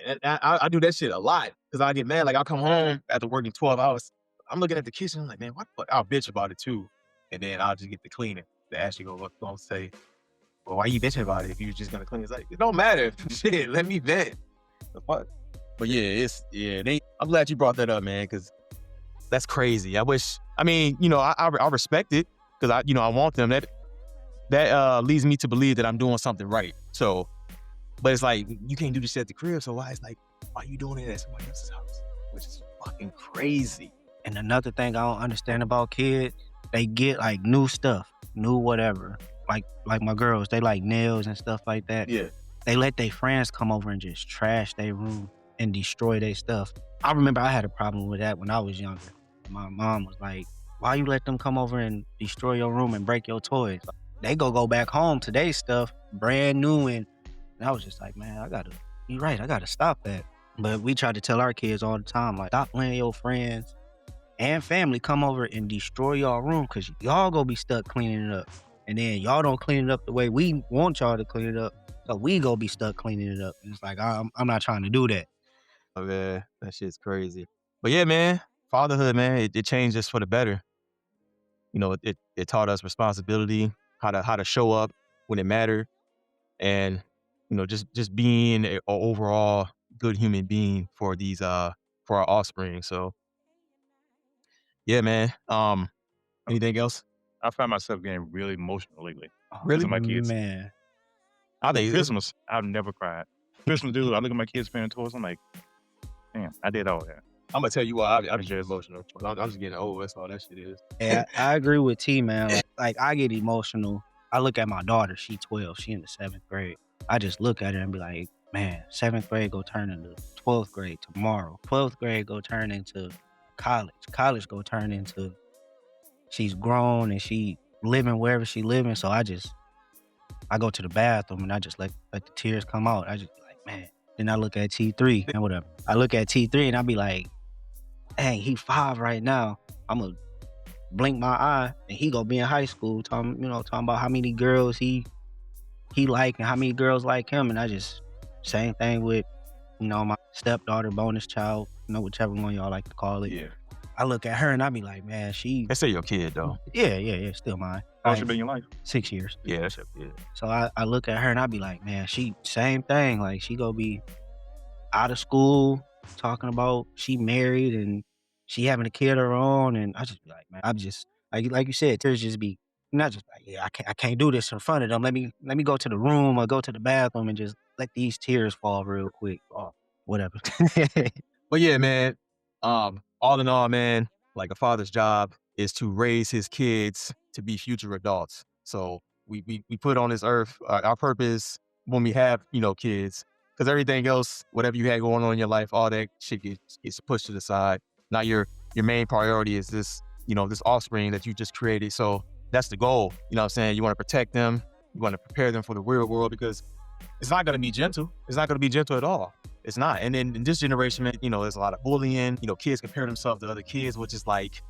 And I do that shit a lot because I get mad. Like I'll come home after working 12 hours. I'm looking at the kitchen. I'm like, man, what the fuck? I'll bitch about it too. And then I'll just get the cleaning. The Ashley gonna say, well, why you bitching about it if you just gonna clean? It's like, it don't matter. Shit, let me vent. The fuck? But yeah, I'm glad you brought that up, man, because that's crazy. I respect it because I want them. That leads me to believe that I'm doing something right. So, but it's like, you can't do this shit at the crib. So why are you doing it at somebody else's house? Which is fucking crazy. And another thing I don't understand about kids, they get like new stuff, new whatever. Like my girls, they like nails and stuff like that. Yeah. They let their friends come over and just trash their room and destroy their stuff. I remember I had a problem with that when I was younger. My mom was like, why you let them come over and destroy your room and break your toys? They go back home to their stuff, brand new. And I was just like, man, you're right, I gotta stop that. But we try to tell our kids all the time, like, stop letting your friends and family come over and destroy your room because y'all gonna be stuck cleaning it up. And then y'all don't clean it up the way we want y'all to clean it up. So we gonna be stuck cleaning it up. And it's like, I'm not trying to do that. Oh, man, that shit's crazy. But yeah, man, fatherhood, man, it changed us for the better. It taught us responsibility, how to show up when it mattered, and just being an overall good human being for our offspring. So yeah, man. Anything else? I find myself getting really emotional lately. Really? My kids. Man. I think Christmas, I've never cried. Christmas, dude, I look at my kids playing toys, I'm like, damn, I did all that. I'm gonna tell you why I'm just emotional. I'm just getting old. That's all that shit is. Yeah, I agree with T, man. Like I get emotional. I look at my daughter. She 12. She in the 7th grade. I just look at her and be like, man, 7th grade go turn into 12th grade tomorrow. 12th grade go turn into college. College go turn into she's grown and she living wherever she living. So I go to the bathroom and I just let the tears come out. I just be like, man. Then I look at T3 and whatever. I look at T3 and I be like, dang, he 5 right now. I'm gonna blink my eye and he gonna be in high school talking about how many girls he like and how many girls like him. And I just, same thing with, my stepdaughter, bonus child, whichever one y'all like to call it. Yeah. I look at her and I be like, man, They say your kid though. Yeah, still mine. How long she been in your life? 6 years. Yeah, that's your kid. So I look at her and I be like, man, she same thing. Like she gonna be out of school talking about she married and she having a kid of her own. And I just be like, man, I'm just like you said, tears just be not just like, yeah, I can't do this in front of them. Let me go to the room or go to the bathroom and just let these tears fall real quick. Or whatever. But yeah, man. All in all, man, like a father's job is to raise his kids to be future adults. So we put on this earth our purpose when we have kids, because everything else, whatever you had going on in your life, all that shit gets pushed to the side. Now your main priority is this this offspring that you just created. So that's the goal. You know what I'm saying? You want to protect them. You want to prepare them for the real world because it's not going to be gentle. It's not going to be gentle at all. It's not. And then in this generation, man, there's a lot of bullying. Kids compare themselves to other kids, which is like,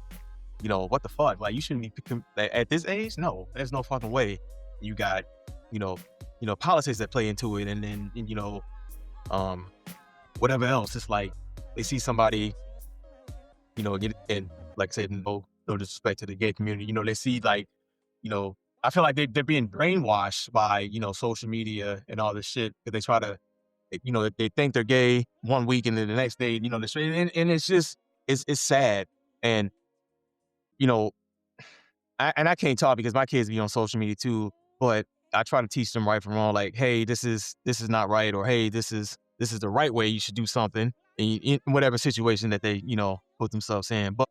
what the fuck? Like, you shouldn't be at this age. No, there's no fucking way. You got, politics that play into it, and then whatever else. It's like they see somebody, get and like I said, no disrespect to the gay community. They see like, I feel like they're being brainwashed by social media and all this shit because they try to. They think they're gay one week and then the next day, they're straight. And it's just, it's sad. And, and I can't talk because my kids be on social media too, but I try to teach them right from wrong. Like, hey, this is not right, or hey, this is the right way. You should do something in whatever situation that they put themselves in. But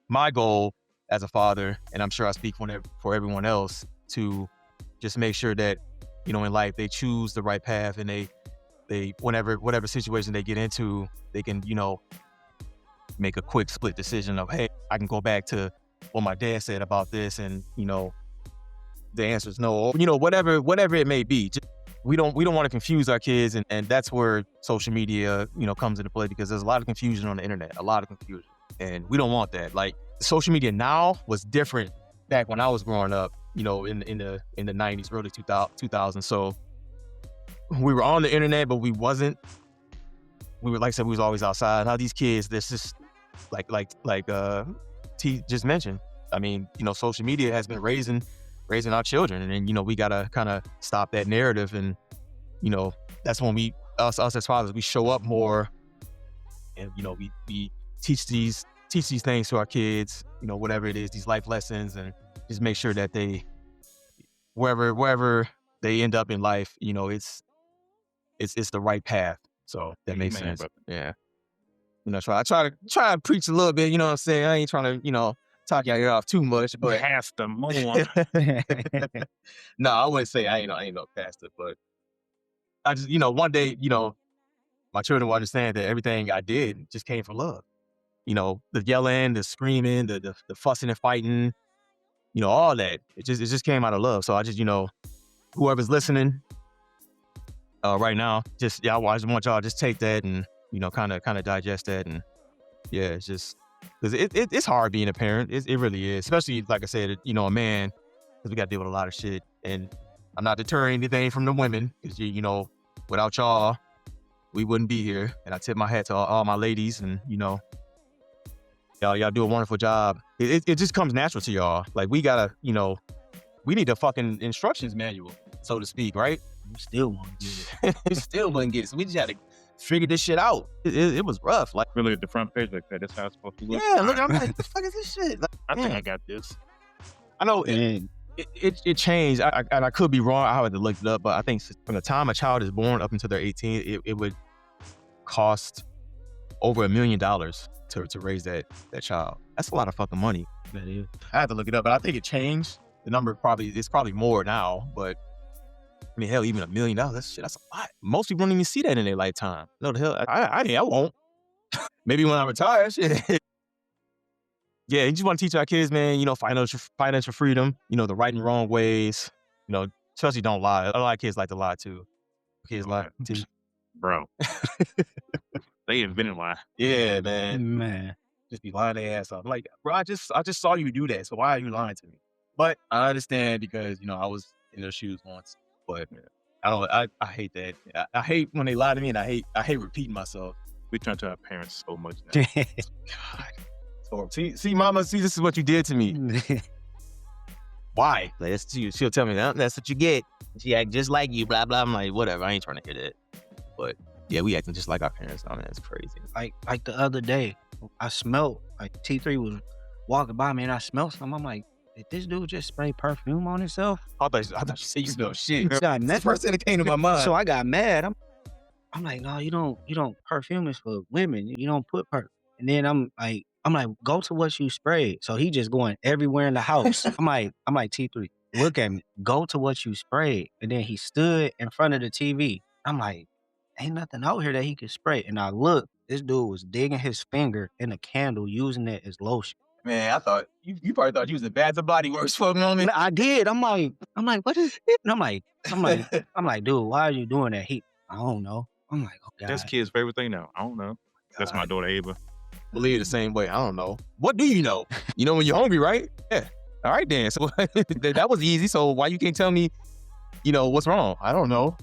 my goal as a father, and I'm sure I speak for everyone else, to just make sure that in life they choose the right path, and they whatever situation they get into, they can make a quick split decision of, hey, I can go back to what my dad said about this, and the answer is no, or whatever it may be. Just, we don't want to confuse our kids, and that's where social media comes into play, because there's a lot of confusion on the internet, a lot of confusion, and we don't want that. Like, social media now was different back when I was growing up, in the 90s, early 2000s. So we were on the internet, but we wasn't. We were, like I said, we was always outside. Now these kids, this is like T just mentioned. I mean, social media has been raising our children, and then we gotta kind of stop that narrative, and that's when us as fathers, we show up more, and we teach these things to our kids, whatever it is, these life lessons, and just make sure that they wherever they end up in life, it's the right path. So that makes sense. Brother. Yeah. I try to preach a little bit, you know what I'm saying? I ain't trying to, talk your ear off too much, but Pastor more. no, I wouldn't say I ain't no pastor, but I just, one day, my children will understand that everything I did just came from love. The yelling, the screaming, the fussing and fighting, all that. It just came out of love. So I just, whoever's listening right now, just, I just want y'all to just take that and, kind of digest that. And yeah, it's just, because it's hard being a parent. It really is, especially, like I said, a man, because we got to deal with a lot of shit. And I'm not deterring anything from the women, because, without y'all, we wouldn't be here. And I tip my hat to all my ladies, and, y'all do a wonderful job. It just comes natural to y'all. Like, we gotta, we need a fucking instructions manual, so to speak, right? You still won't get it. We still wouldn't get it. So we just had to figure this shit out. It was rough. Like, Really, at the front page like that, that's how it's supposed to look. yeah, look, I'm like, what the fuck is this shit? Like, I think I got this. I know And it changed. I could be wrong. I had to look it up, but I think from the time a child is born up until they're 18, it would cost over $1 million to raise that child. That's a lot of fucking money. that is. I had to look it up, but I think it changed. The number it's probably more now, but I mean, hell, even $1 million, that's a lot. Most people don't even see that in their lifetime. No, the hell, I won't. Maybe when I retire, shit. Yeah, you just want to teach our kids, man, financial freedom, the right and wrong ways, especially don't lie. A lot of kids like to lie too. Kids lie too. Bro. They invented lie. Yeah, man. Man. Just be lying their ass off. Like, bro, I just saw you do that, so why are you lying to me? But I understand, because, I was in their shoes once. But I hate that. I hate when they lie to me, and I hate repeating myself. We turn to our parents so much now. God. So, see, mama, this is what you did to me. Why? Like, she'll tell me that's what you get. She act just like you, blah blah. I'm like, whatever. I ain't trying to hear that. But yeah, we acting just like our parents. I mean, that's crazy. Like the other day, I smelled, like, T3 was walking by me, and I smelled something. I'm like, did this dude just spray perfume on himself? I thought you said you smell shit. It's not That's the first thing that came to my mind. So I got mad. I'm like, no, you don't. Perfume is for women. You don't put perfume. And then I'm like, go to what you sprayed. So he just going everywhere in the house. I'm like, T3, look at me. Go to what you sprayed. And then he stood in front of the TV. I'm like, ain't nothing out here that he could spray. And I looked, this dude was digging his finger in a candle, using it as lotion. Man, I thought you probably thought you was a Bath and Body Works for a moment. I did. I'm like, what is it? And I'm like, dude, why are you doing that? I don't know. I'm like, oh God. That's kids' favorite thing now. I don't know. That's my daughter Ava. Believe the same way. I don't know. What do you know? You know when you're hungry, right? Yeah. All right, then. So that was easy. So why you can't tell me, what's wrong? I don't know.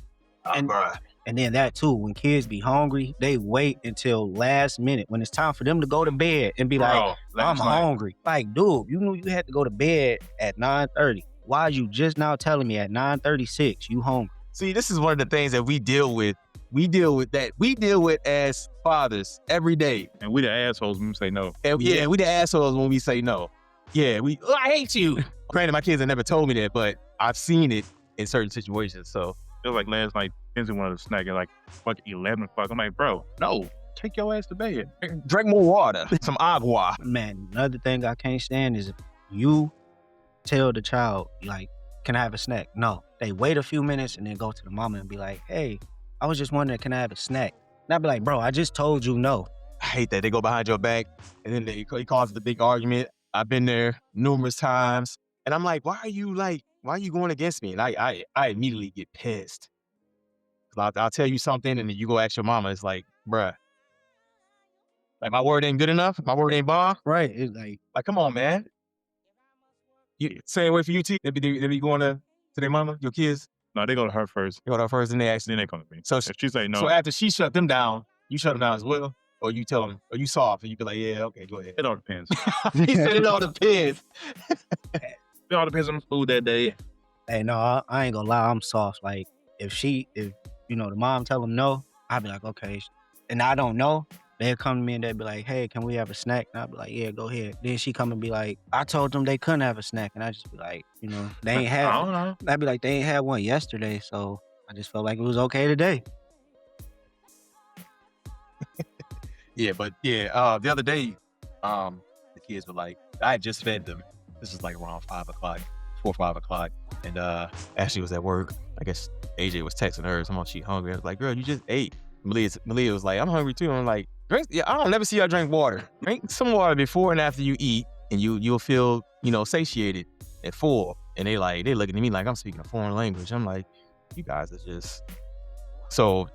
And then that too, when kids be hungry, they wait until last minute when it's time for them to go to bed and be like, I'm hungry. Like, dude, you knew you had to go to bed at 9:30. Why are you just now telling me at 9:36 you hungry? See, this is one of the things that we deal with. We deal with as fathers every day. And we the assholes when we say no. And we the assholes when we say no. Yeah, I hate you. Granted, my kids have never told me that, but I've seen it in certain situations. So It was like last night, Kenzie wanted a snack at like fuck 11 o'clock. I'm like, bro, no, take your ass to bed. drink more water, some agua. Man, another thing I can't stand is if you tell the child, like, can I have a snack? No. They wait a few minutes and then go to the mama and be like, hey, I was just wondering, can I have a snack? And I'd be like, bro, I just told you no. I hate that. They go behind your back and then they cause the big argument. I've been there numerous times. And I'm like, why are you going against me? And I immediately get pissed. I'll tell you something and then you go ask your mama. It's like, bruh, like my word ain't good enough. My word ain't bomb. Right. It's like come on, man. Same way for you, T. They be going to their mama, your kids. No, they go to her first. They go to her first and they ask. Then they come to me. So if she say no. So after she shut them down, you shut them down as well? Or you tell them, or you soft and you be like, yeah, okay, go ahead. It all depends. He said it all depends. It all depends on the food that day. hey, no, I ain't gonna lie, I'm soft. Like if the mom tell them no, I'd be like, okay. And I don't know. They'll come to me and they'll be like, hey, can we have a snack? And I'll be like, yeah, go ahead. Then she come and be like, I told them they couldn't have a snack. And I just be like, they ain't had I don't know. I'd be like, they ain't had one yesterday. So I just felt like it was okay today. Yeah, but yeah, the other day, the kids were like, I had just fed them. This was like around 5 o'clock, 4 or 5 o'clock. And Ashley was at work. I guess AJ was texting her, someone she hungry. I was like, girl, you just ate. Malia was like, I'm hungry too. I'm like, drink. Yeah, I don't never see y'all drink water. Drink some water before and after you eat, and you'll feel, satiated and full. And they looking at me like I'm speaking a foreign language. I'm like, you guys are just. So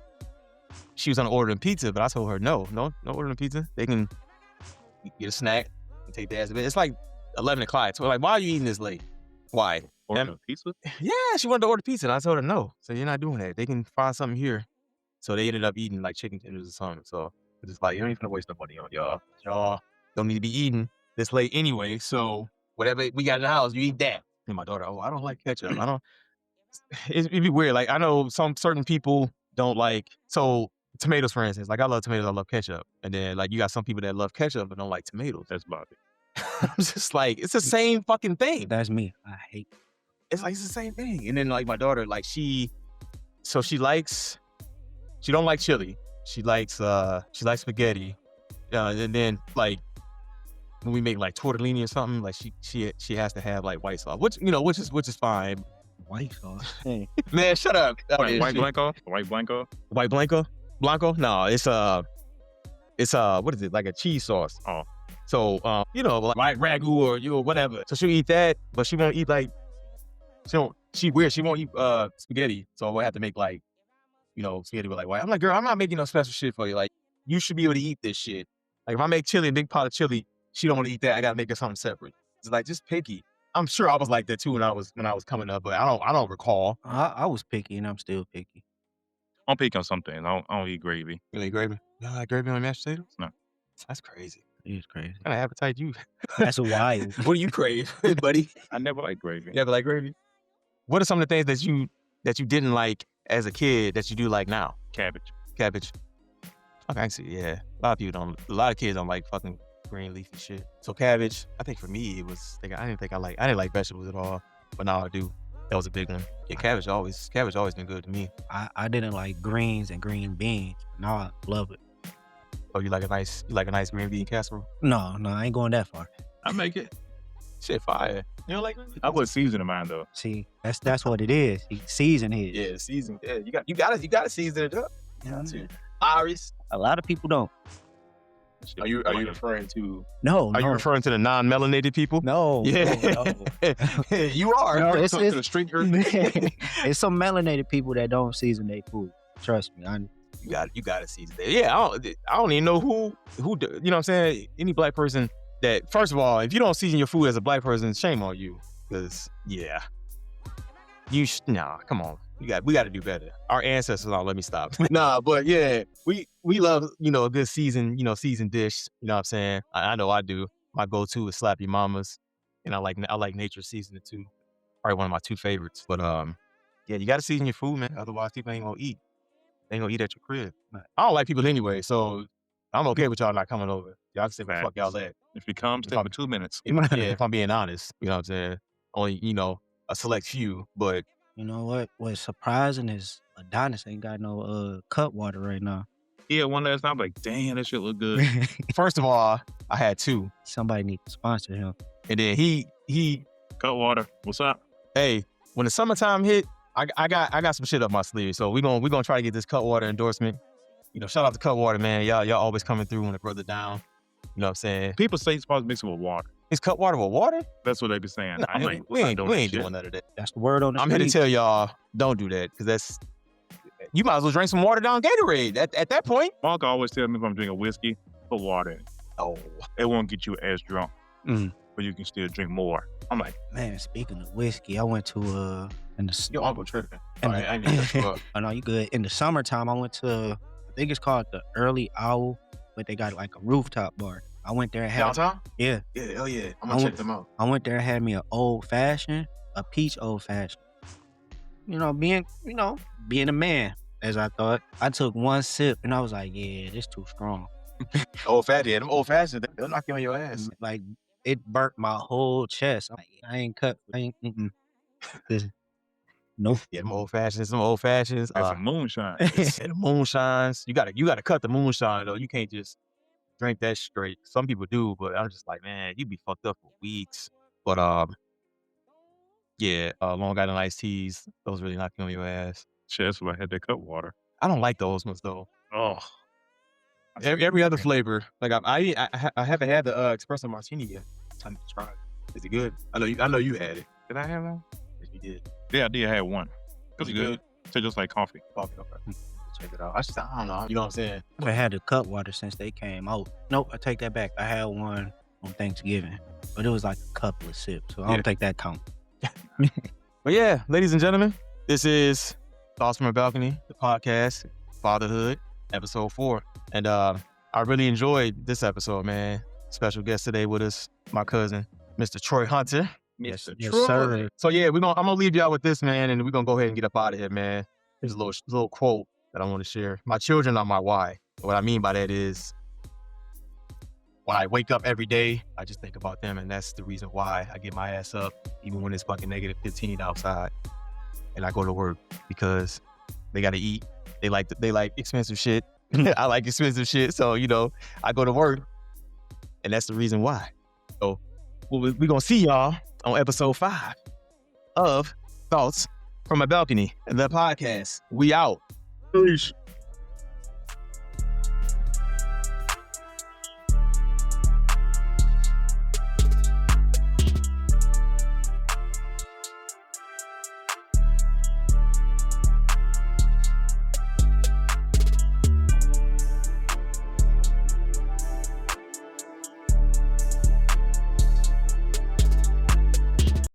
she was on ordering pizza, but I told her no ordering pizza. They can get a snack and take their ass to bed. It's like 11 o'clock. So like, why are you eating this late? Why? Order pizza? Yeah, she wanted to order pizza, and I told her no. So you're not doing that. They can find something here. So they ended up eating like chicken tenders or something. So it's just like, you don't even waste no money on y'all. Y'all don't need to be eating this late anyway. So whatever we got in the house, you eat that. And my daughter, I don't like ketchup. It'd be weird. Like I know some certain people don't like, so tomatoes, for instance, like I love tomatoes, I love ketchup. And then like you got some people that love ketchup but don't like tomatoes. That's Bobby. I'm just like, it's the same fucking thing. That's me. I hate It's like, it's the same thing. And then like my daughter, like she don't like chili. She likes spaghetti. And then like when we make like tortellini or something, like she has to have like white sauce, which is fine. white sauce. Man, shut up. White Blanco? White Blanco? White Blanco? No, it's what is it? Like a cheese sauce. Oh. So like ragu or whatever. So she'll eat that, but she won't eat like she won't eat spaghetti. So we'll have to make like spaghetti with like white. I'm like, girl, I'm not making no special shit for you. Like, you should be able to eat this shit. Like, if I make chili, a big pot of chili, she don't want to eat that. I gotta make her something separate. It's like, just picky. I'm sure I was like that too when I was coming up, but I don't recall. I was picky and I'm still picky. I'm picky on some things. I don't eat gravy. You eat gravy? You don't like gravy on mashed potatoes? No. That's crazy. It is crazy. What kind of appetite you? That's wild. What do you crave, buddy? I never liked gravy. You never like gravy? What are some of the things that you didn't like as a kid that you do like now? Cabbage. Okay, I can see. Yeah, a lot of kids don't like fucking green leafy shit. So cabbage, I think for me it was. I didn't like vegetables at all, but now I do. That was a big one. Yeah, cabbage always been good to me. I didn't like greens and green beans. Now I love it. Oh, you like a nice green bean casserole? No, I ain't going that far. I make it. Shit, fire. You don't like green beans? I put seasoning in mine though. See, that's what it is. Season it. Yeah, season. Yeah, you gotta season it up. Yeah. Iris. A lot of people don't. Are you referring to? No. Are you referring to the non-melanated people? No. Yeah. No. You are. No, it's to the street girl. It's some melanated people that don't season their food. Trust me. You got to season it. Yeah, I don't even know who you know what I'm saying? Any black person that, first of all, if you don't season your food as a black person, shame on you. Because yeah. Come on. We got to do better. Our ancestors don't let me stop. Nah, but yeah, we love, a good seasoned dish. You know what I'm saying? I know I do. My go-to is Slap Your Mamas. And I like nature seasoning too. Probably one of my two favorites. But yeah, you got to season your food, man. Otherwise, people ain't gonna eat. They ain't gonna eat at your crib. I don't like people anyway, so I'm okay with y'all not coming over. Y'all can say what the fuck y'all at. If you come, stay for 2 minutes. Yeah, if I'm being honest, you know what I'm saying? Only, a select few, but You know what? What's surprising is Adonis ain't got no cut water right now. Yeah, one last time, I'm like, damn, that shit look good. first of all, I had 2. Somebody need to sponsor him. And then he Cutwater, what's up? hey, when the summertime hit, I got some shit up my sleeve. So we're gonna try to get this Cutwater endorsement. Shout out to Cutwater, man. Y'all always coming through when the brother down. You know what I'm saying? People say you're supposed to mix it with water. Is Cutwater with water? That's what they be saying. No, I'm like, we ain't doing doing none of that. That's the word on the I'm here to street. tell y'all, don't do that, because you might as well drink some water down Gatorade at that point. Mark always tell me if I'm drinking whiskey, put water in it. Oh, It won't get you as drunk, Mm. but you can still drink more. I'm like, Man, speaking of whiskey, I went to in the your uncle tripping. in All the- right, I need to cut you up. Oh no, you good. In the summertime, I went to I think it's called the Early Owl, but they got like a rooftop bar. I went there and had Downtown? yeah. Yeah, hell yeah. I'm I gonna went- check them out. I went there and had me an old fashioned, a peach old fashioned. Being a man, as I thought. I took one sip and I was like, yeah, this too strong. Old fat, yeah, them old fashioned, they'll knock you on your ass. Like it burnt my whole chest. I'm like, I ain't cut. Nope. Yeah, them old fashions, that's some moonshine. and the moonshines. You gotta cut the moonshine though. You can't just drink that straight. Some people do, but I'm just like, man, you be fucked up for weeks. But yeah, Long Island iced teas, those really knock you on your ass. Shit, that's why I had that Cutwater. I don't like those ones though. Oh, Every other flavor, like I haven't had the espresso martini yet. I need to try it. Is it good? I know you had it. did I have that? Yes, you did. Yeah, I did have one. It was good. Tastes just like coffee. Okay. Check it out. I don't know. You know what I'm saying? I haven't had the cut water since they came out. Nope, I take that back. I had one on Thanksgiving, but it was like a couple of sips, so I Yeah. don't think that counts. But yeah, ladies and gentlemen, this is Thoughts from a Balcony, the podcast, Fatherhood, episode 4. And I really enjoyed this episode, man. Special guest today with us, my cousin, Mr. Troy Hunter. Yes, Mr. yes, Troy. sir. So yeah, I'm gonna leave y'all with this, man, and we're gonna go ahead and get up out of here, man. Here's a little quote that I want to share. My children are my why. What I mean by that is, when I wake up every day, I just think about them, and that's the reason why I get my ass up, even when it's fucking negative 15 outside, and I go to work, because they gotta eat. They like expensive shit. I like expensive shit, so I go to work, and that's the reason why. So we're gonna see y'all on episode 5 of Thoughts from a Balcony, the podcast. We out. Peace.